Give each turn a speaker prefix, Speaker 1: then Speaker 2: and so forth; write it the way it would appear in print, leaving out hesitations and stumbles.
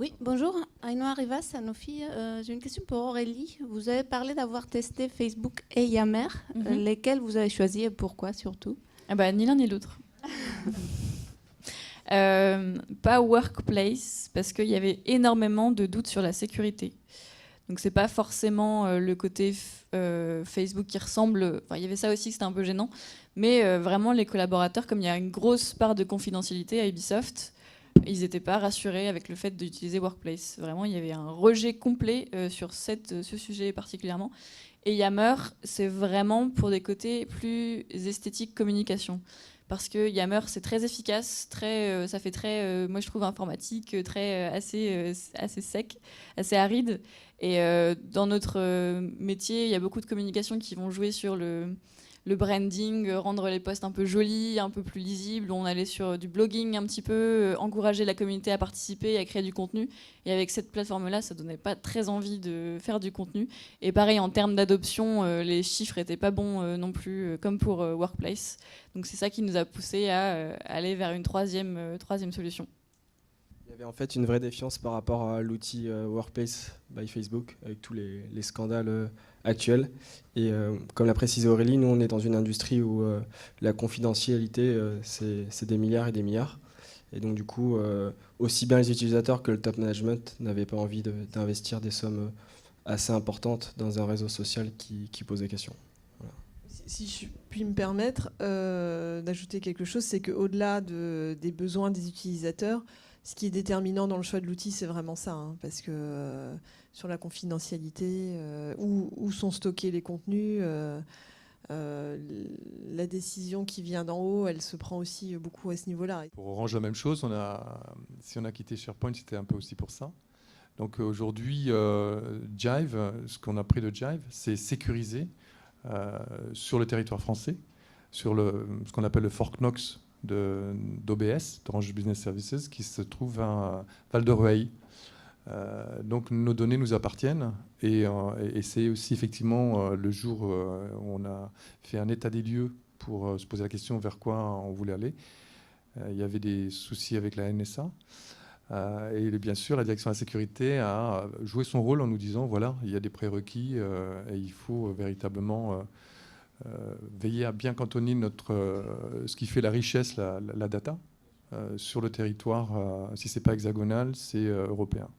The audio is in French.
Speaker 1: Oui, bonjour, Ainhoa Rivas, Sanofi. J'ai une question pour Aurélie. Vous avez parlé d'avoir testé Facebook et Yammer. Lesquels vous avez choisis et pourquoi surtout?
Speaker 2: Ni l'un ni l'autre. Pas Workplace, parce qu'il y avait énormément de doutes sur la sécurité. Donc c'est pas forcément le côté Facebook qui ressemble. Enfin, il y avait ça aussi, c'était un peu gênant. Mais vraiment, les collaborateurs, comme il y a une grosse part de confidentialité à Ubisoft, ils n'étaient pas rassurés avec le fait d'utiliser Workplace. Vraiment, il y avait un rejet complet sur ce sujet particulièrement. Et Yammer, c'est vraiment pour des côtés plus esthétiques communication. Parce que Yammer, c'est très efficace, ça fait très, moi je trouve informatique, assez sec, assez aride. Et dans notre métier, il y a beaucoup de communications qui vont jouer sur le branding, rendre les posts un peu jolis, un peu plus lisibles. On allait sur du blogging un petit peu, encourager la communauté à participer, à créer du contenu. Et avec cette plateforme-là, ça donnait pas très envie de faire du contenu. Et pareil, en termes d'adoption, les chiffres étaient pas bons non plus, comme pour Workplace. Donc c'est ça qui nous a poussé à aller vers une troisième solution.
Speaker 3: Il y avait en fait une vraie défiance par rapport à l'outil Workplace by Facebook, avec tous les scandales actuels. Et comme l'a précisé Aurélie, nous on est dans une industrie où la confidentialité, c'est des milliards et des milliards. Et donc du coup, aussi bien les utilisateurs que le top management n'avaient pas envie d'investir des sommes assez importantes dans un réseau social qui pose des questions. Voilà.
Speaker 4: Si je puis me permettre d'ajouter quelque chose, c'est qu'au-delà des besoins des utilisateurs, ce qui est déterminant dans le choix de l'outil, c'est vraiment ça, hein, parce que sur la confidentialité, où sont stockés les contenus, la décision qui vient d'en haut, elle se prend aussi beaucoup à ce niveau-là.
Speaker 5: Pour Orange, la même chose. Si on a quitté SharePoint, c'était un peu aussi pour ça. Donc aujourd'hui, Jive, ce qu'on a pris de Jive, c'est sécurisé sur le territoire français, sur ce qu'on appelle le Fort Knox d'OBS, d'Orange Business Services, qui se trouve à Val-de-Rueil. Donc nos données nous appartiennent et c'est aussi effectivement le jour où on a fait un état des lieux pour se poser la question vers quoi on voulait aller. Il y avait des soucis avec la NSA. Et bien sûr, la direction de la sécurité a joué son rôle en nous disant, voilà, il y a des prérequis et il faut véritablement veiller à bien cantonner ce qui fait la richesse, la data, sur le territoire. Si ce n'est pas hexagonal, c'est européen.